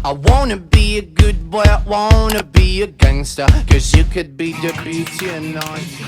I wanna be a good boy, I wanna be a gangster, cause you could be the beauty and night.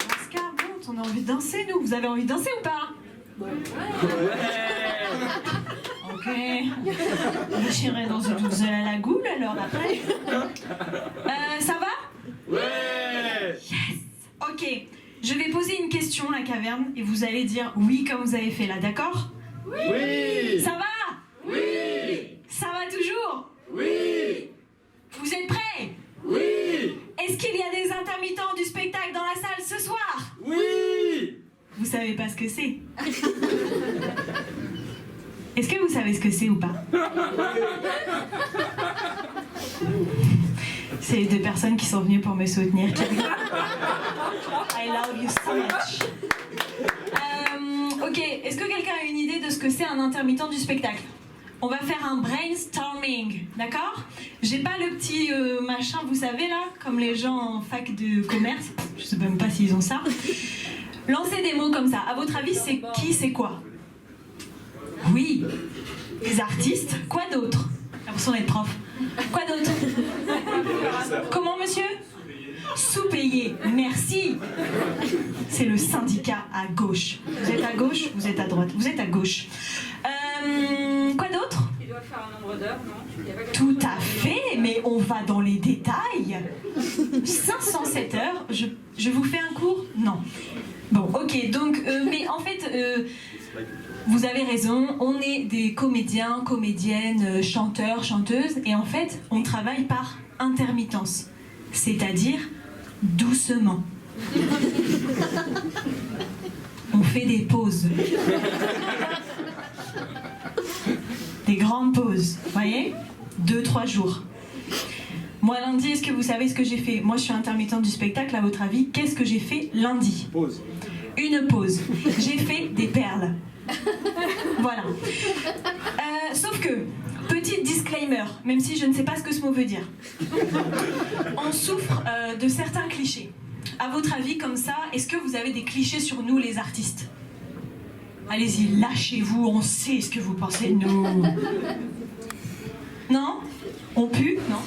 Oscar, bon, on a envie de danser, nous. Vous avez envie de danser ou pas? Ok. J'irai dans une douzaine à la goule, alors après. Ça va? Ouais. Yes. Ok. Je vais poser une question à la caverne et vous allez dire oui comme vous avez fait là, d'accord? Oui. Ça va? Oui. Ça va toujours? Oui. Vous êtes prêts? Oui. Est-ce qu'il y a des intermittents du spectacle dans la salle ce soir? Oui. Vous savez pas ce que c'est? Est-ce que vous savez ce que c'est ou pas? C'est les deux personnes qui sont venues pour me soutenir. I love you so much. Ok, est-ce que quelqu'un a une idée de ce que c'est un intermittent du spectacle? On va faire un brainstorming, d'accord? J'ai pas le petit machin, vous savez là, comme les gens en fac de commerce. Je sais même pas s'ils ont ça. Lancez des mots comme ça. À votre avis, c'est qui, c'est quoi? Oui, les artistes. Quoi d'autre? J'ai l'impression d'être prof. Quoi d'autre? Comment, monsieur? Sous-payé. Merci. C'est le syndicat à gauche. Vous êtes à gauche, vous êtes à droite. Vous êtes à gauche. Quoi d'autre? Il doit faire un nombre d'heures, non? Il y a pas quelque Tout chose à fait, mais on va dans les détails. 507 heures, je vous fais un cours? Non. Bon, ok, donc, mais en fait, vous avez raison, on est des comédiens, comédiennes, chanteurs, chanteuses, et en fait, on travaille par intermittence, c'est-à-dire doucement. On fait des pauses. Des grandes pauses, voyez? 2-3 jours. Moi, lundi, est-ce que vous savez ce que j'ai fait? Moi, je suis intermittente du spectacle, à votre avis, qu'est-ce que j'ai fait lundi? Pause. Une pause. J'ai fait des perles. Voilà. Sauf que, petit disclaimer, même si je ne sais pas ce que ce mot veut dire. On souffre de certains clichés. À votre avis, comme ça, est-ce que vous avez des clichés sur nous, les artistes? Allez-y, lâchez-vous, on sait ce que vous pensez de nous. Non? On pue? Non?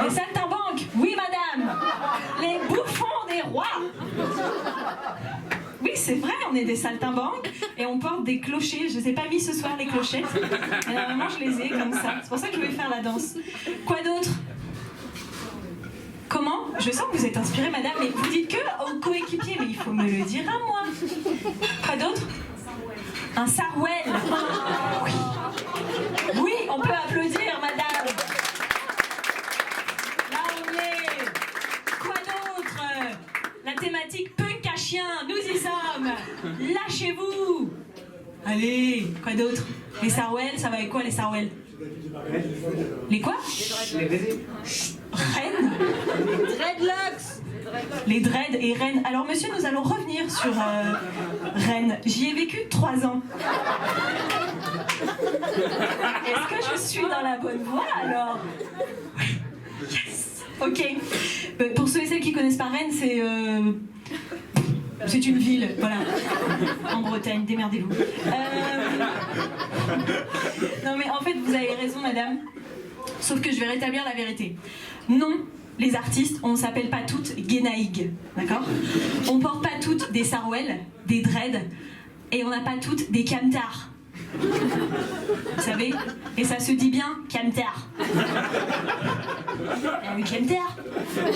Les saltimbanques? Oui, madame! Les bouffons des rois! Oui, c'est vrai, on est des saltimbanques et on porte des clochers. Je ne les ai pas mis ce soir, les clochettes. Mais normalement, je les ai comme ça. C'est pour ça que je vais faire la danse. Quoi d'autre? Comment? Je sens que vous êtes inspirée, madame, mais vous dites que aux coéquipiers, mais il faut me le dire à moi. Quoi d'autre? Un sarouel. Oui. Oui, on peut applaudir, madame. Là, on est. Quoi d'autre? La thématique punk à chien, nous y sommes. Lâchez-vous. Allez, quoi d'autre? Les sarouels, ça va avec quoi les sarouels? Les quoi? Rennes? Dreadlocks. Les dreads et Rennes. Alors monsieur, nous allons revenir sur Rennes. J'y ai vécu 3 ans. Est-ce que je suis dans la bonne voie alors? Oui. Yes. Ok. Pour ceux et celles qui connaissent pas Rennes, c'est une ville, voilà. En Bretagne, démerdez-vous. Non mais en fait, vous avez raison, madame. Sauf que je vais rétablir la vérité. Non, les artistes, on ne s'appelle pas toutes Guénaïg, d'accord? On porte pas toutes des sarouels, des dreads, et on n'a pas toutes des camtars. Vous savez? Et ça se dit bien, camtar. Le camtar,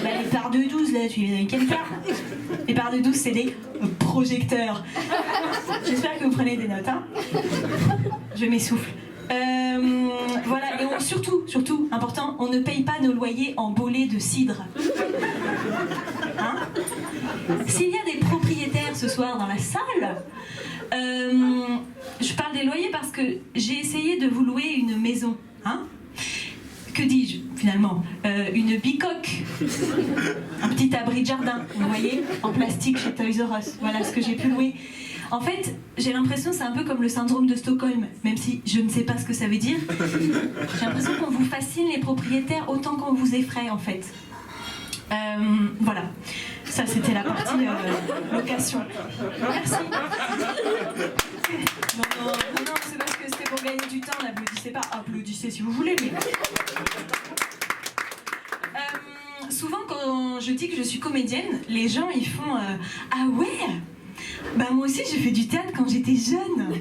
bah, les parts de 12, là, tu es les camtar. Les parts de 12, c'est des projecteurs. J'espère que vous prenez des notes, hein? Je m'essouffle. Voilà, et surtout, important, on ne paye pas nos loyers en bolets de cidre. Hein? S'il y a des propriétaires ce soir dans la salle, je parle des loyers parce que j'ai essayé de vous louer une maison. Hein? Que dis-je finalement? Une bicoque, un petit abri de jardin, vous voyez, en plastique chez Toys R Us. Voilà ce que j'ai pu louer. En fait, j'ai l'impression que c'est un peu comme le syndrome de Stockholm, même si je ne sais pas ce que ça veut dire. J'ai l'impression qu'on vous fascine les propriétaires autant qu'on vous effraie en fait. Voilà. Ça, c'était la partie location. Merci. Non, c'est parce que c'était pour gagner du temps, n'applaudissez pas. Applaudissez si vous voulez, mais... souvent, quand je dis que je suis comédienne, les gens, ils font ah ouais, bah moi aussi, j'ai fait du théâtre quand j'étais jeune.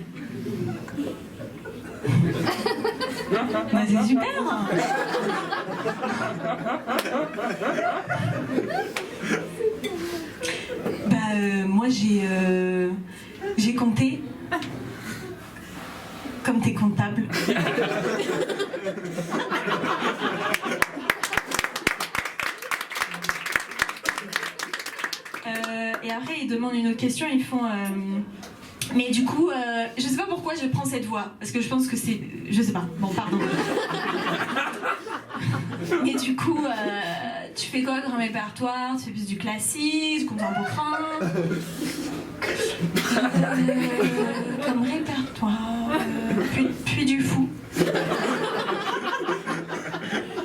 Bah, c'est super. Moi j'ai compté comme t'es comptable. Et après ils demandent une autre question, ils font mais du coup, je sais pas pourquoi je prends cette voix, parce que je pense que c'est... Je sais pas, bon pardon. Et du coup, tu fais quoi comme répertoire? Tu fais plus du classique, du contemporain? Comme répertoire, puis du fou.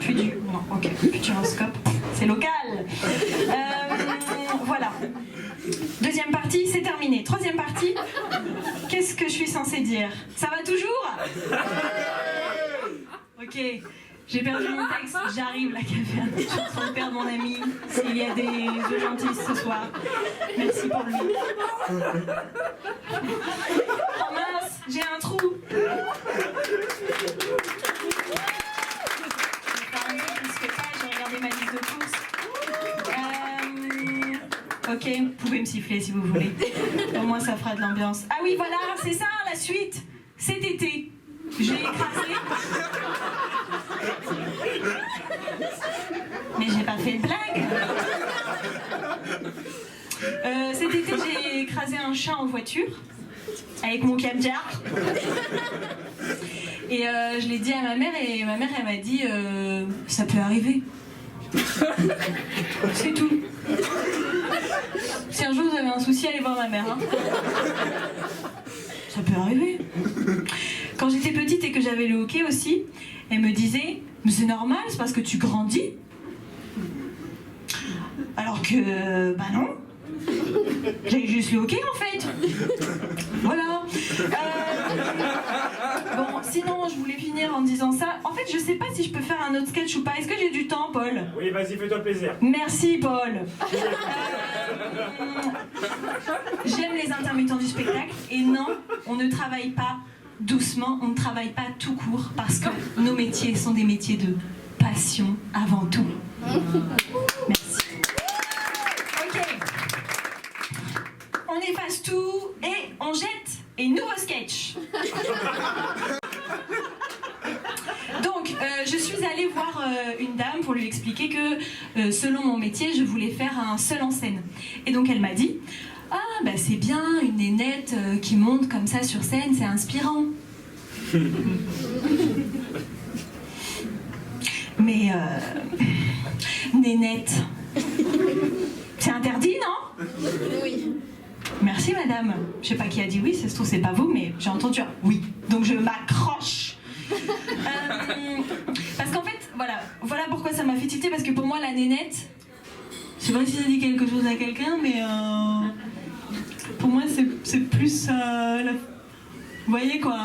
Puis du... Non, ok, futuroscope, c'est local. Voilà. Deuxième partie, c'est terminé. Troisième partie, qu'est-ce que je suis censée dire? Ça va toujours? Ok, j'ai perdu mon texte, j'arrive la caverne. Je suis en train de perdre mon ami. S'il y a des urgentistes ce soir, merci pour lui. Oh mince, j'ai un trou. Je vais faire un peu plus que ça, j'ai regardé ma liste de courses. Ok, vous pouvez me siffler si vous voulez. Au moins ça fera de l'ambiance. Ah oui, voilà, c'est ça, la suite. Cet été, j'ai écrasé. Mais j'ai pas fait de blague. Cet été, j'ai écrasé un chat en voiture avec mon camjar. Et je l'ai dit à ma mère et ma mère, elle m'a dit ça peut arriver. C'est tout. Si un jour vous avez un souci, allez voir ma mère. Hein. Ça peut arriver. Quand j'étais petite et que j'avais le hockey aussi, elle me disait « Mais c'est normal, c'est parce que tu grandis. » Alors que, bah non. J'ai juste le hockey en fait. Voilà. Bon, sinon je voulais finir en disant ça. En fait, je sais pas si je peux faire un autre sketch ou pas. Est-ce que j'ai du temps, Paul? Oui, vas-y, fais-toi plaisir. Merci, Paul. J'aime les intermittents du spectacle. Et non, on ne travaille pas doucement, on ne travaille pas tout court. Parce que nos métiers sont des métiers de passion avant tout. Merci. On efface tout et on jette. Et nouveau sketch. Donc, je suis allée voir une dame pour lui expliquer que, selon mon métier, je voulais faire un seul en scène. Et donc, elle m'a dit « Ah, bah c'est bien, une nénette qui monte comme ça sur scène, c'est inspirant. » Mais, nénette, c'est interdit, non? Oui. Merci madame. Je sais pas qui a dit oui, ça se trouve c'est pas vous, mais j'ai entendu un oui. Donc je m'accroche. Parce qu'en fait, voilà pourquoi ça m'a fait tilter, parce que pour moi la nénette, je sais pas si ça dit quelque chose à quelqu'un, mais pour moi c'est plus vous voyez quoi?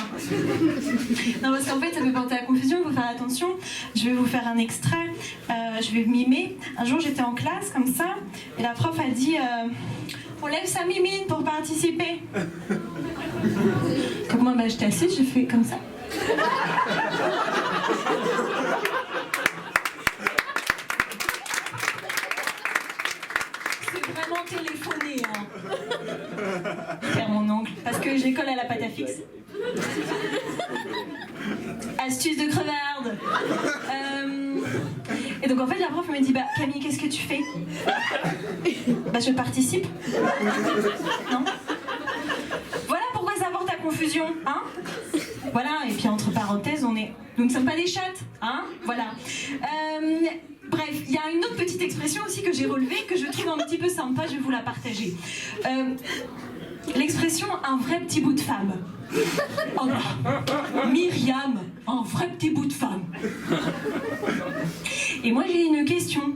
Non, parce qu'en fait ça peut porter à confusion, il faut faire attention. Je vais vous faire un extrait, je vais mimer. Un jour j'étais en classe comme ça, et la prof a dit on lève sa mimine pour participer. Donc moi j'étais assise, j'ai fait comme ça. C'est vraiment téléphoné, hein. Faire mon ongle, parce que j'école à la pâte à fixe. Astuce de crevarde. Et donc en fait la prof me dit bah Camille, qu'est-ce que tu fais? Bah je participe. Non? Voilà pourquoi ça porte à confusion, hein? Voilà, et puis entre parenthèses, nous ne sommes pas des chattes, hein? Voilà. Bref, il y a une autre petite expression aussi que j'ai relevée, que je trouve un petit peu sympa, je vais vous la partager. L'expression « un vrai petit bout de femme ». Oh là, Myriam, un vrai petit bout de femme. Et moi j'ai une question.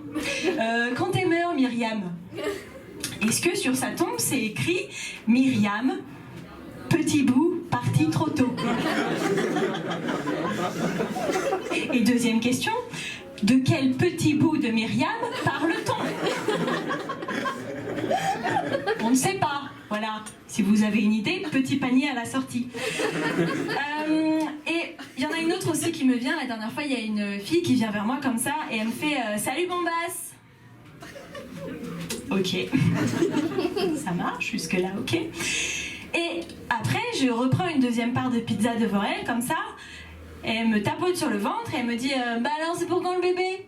Quand t'es meurs, Myriam, puisque sur sa tombe, c'est écrit « Myriam, petit bout, parti trop tôt ». Et deuxième question, de quel petit bout de Myriam parle-t-on? On ne sait pas. Voilà, si vous avez une idée, petit panier à la sortie. Et il y en a une autre aussi qui me vient. La dernière fois, il y a une fille qui vient vers moi comme ça et elle me fait Salut Bombasse. Ok, ça marche jusque-là, ok. Et après, je reprends une deuxième part de pizza devant elle, comme ça. Et elle me tapote sur le ventre et elle me dit Bah alors, c'est pour quand le bébé?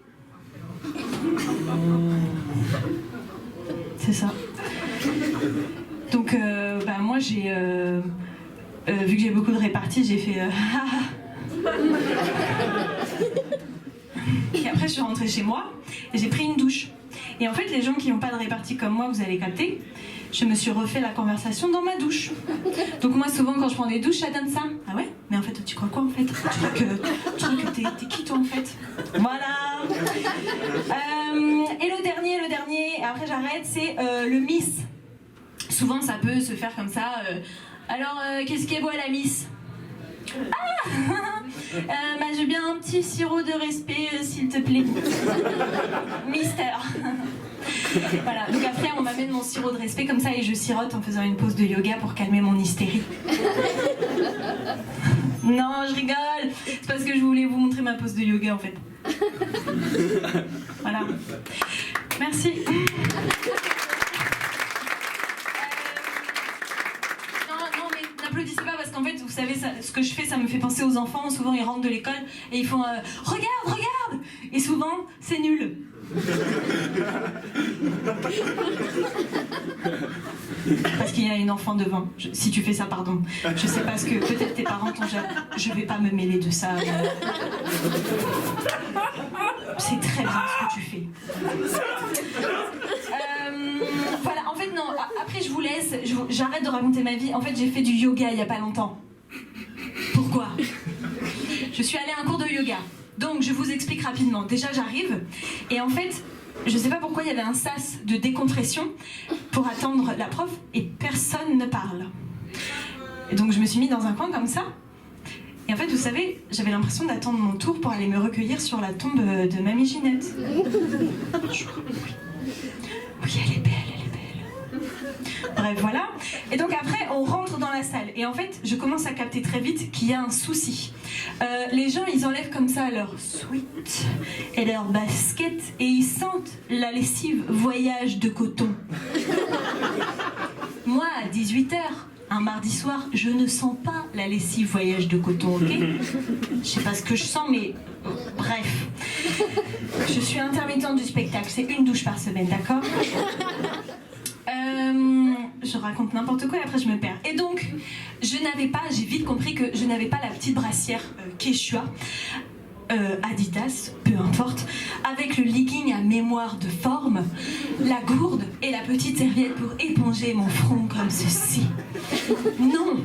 C'est ça. Donc, moi, j'ai... vu que j'ai beaucoup de réparties, j'ai fait... Et après, je suis rentrée chez moi et j'ai pris une douche. Et en fait, les gens qui n'ont pas de répartie comme moi, vous allez capter, je me suis refait la conversation dans ma douche. Donc moi, souvent, quand je prends des douches, ça donne ça. Ah ouais? Mais en fait, tu crois quoi, en fait? Tu crois que t'es qui, toi, en fait? Voilà. Et le dernier, et après j'arrête, c'est le Miss. Souvent, ça peut se faire comme ça. Alors, qu'est-ce qui est beau à la Miss? Ah j'ai bien un petit sirop de respect, s'il te plaît. Mister. Voilà, donc après on m'amène mon sirop de respect comme ça et je sirote en faisant une pause de yoga pour calmer mon hystérie. Non, je rigole. C'est parce que je voulais vous montrer ma pause de yoga en fait. Voilà. Merci. Non, mais n'applaudissez pas parce qu'en fait, vous savez, ce que je fais, ça me fait penser aux enfants. Souvent, ils rentrent de l'école et ils font regarde! Et souvent, c'est nul. Parce qu'il y a une enfant devant. Si tu fais ça, pardon. Je sais pas ce que... Peut-être tes parents t'ont jamais... Je vais pas me mêler de ça. C'est très bien ce que tu fais. Voilà, en fait, non. Après, je vous laisse. J'arrête de raconter ma vie. En fait, j'ai fait du yoga il y a pas longtemps. Pourquoi? Je suis allée à un cours de yoga. Donc, je vous explique rapidement. Déjà, j'arrive. Et en fait, je sais pas pourquoi il y avait un sas de décompression pour attendre la prof et personne ne parle. Et donc, je me suis mis dans un coin comme ça. Et en fait, vous savez, j'avais l'impression d'attendre mon tour pour aller me recueillir sur la tombe de Mamie Ginette. Oui, elle est belle. Bref, voilà. Et donc après, on rentre dans la salle. Et en fait, je commence à capter très vite qu'il y a un souci. Les gens, ils enlèvent comme ça leur sweat et leur basket et ils sentent la lessive voyage de coton. Moi, à 18h, un mardi soir, je ne sens pas la lessive voyage de coton, ok? Je sais pas ce que je sens, mais bref. Je suis intermittente du spectacle, c'est une douche par semaine, d'accord? Je raconte n'importe quoi et après je me perds. Et donc, j'ai vite compris que je n'avais pas la petite brassière Quechua, Adidas, peu importe, avec le legging à mémoire de forme, la gourde et la petite serviette pour éponger mon front comme ceci. Non!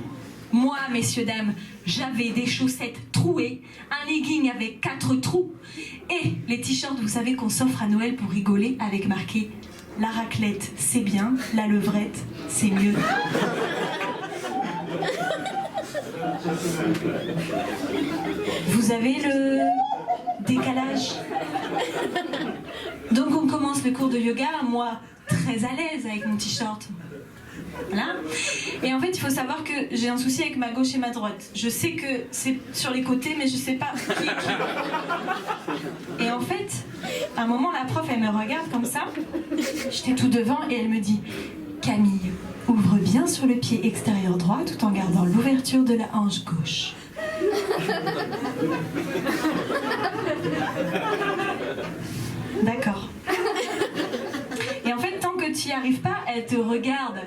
Moi, messieurs, dames, j'avais des chaussettes trouées, un legging avec 4 trous et les t-shirts, vous savez, qu'on s'offre à Noël pour rigoler avec marqué « La raclette, c'est bien, la levrette, c'est mieux ». Vous avez le décalage? Donc on commence le cours de yoga, moi très à l'aise avec mon t-shirt. Voilà. Et en fait, il faut savoir que j'ai un souci avec ma gauche et ma droite. Je sais que c'est sur les côtés, mais je sais pas qui est qui. Et en fait, à un moment, la prof, elle me regarde comme ça. J'étais tout devant et elle me dit « Camille, ouvre bien sur le pied extérieur droit tout en gardant l'ouverture de la hanche gauche. » D'accord. Et en fait, tant que tu n'y arrives pas, elle te regarde.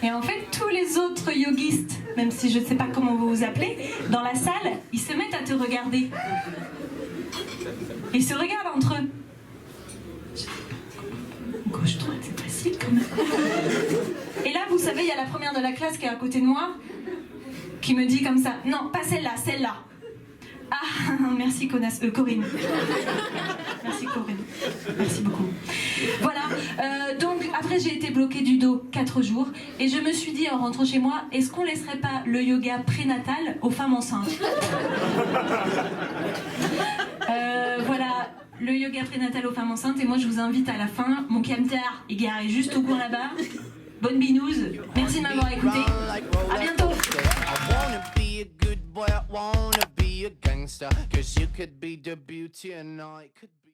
Et en fait, tous les autres yogistes, même si je ne sais pas comment vous vous appelez, dans la salle, ils se mettent à te regarder. Ils se regardent entre eux. Gauche-droite, c'est facile quand même. Et là, vous savez, il y a la première de la classe qui est à côté de moi, qui me dit comme ça, non, pas celle-là, celle-là. Ah, merci Corinne. Merci Corinne. Merci beaucoup. Voilà, donc après j'ai été bloquée du dos 4 jours et je me suis dit en rentrant chez moi, est-ce qu'on laisserait pas le yoga prénatal aux femmes enceintes? Voilà, le yoga prénatal aux femmes enceintes et moi je vous invite à la fin, mon camtar est garé juste au coin là-bas. Bonne binouze, merci de m'avoir écouté. À bientôt. I wanna be a good boy, I wanna be a gangster. Cause you could be the beauty and I could be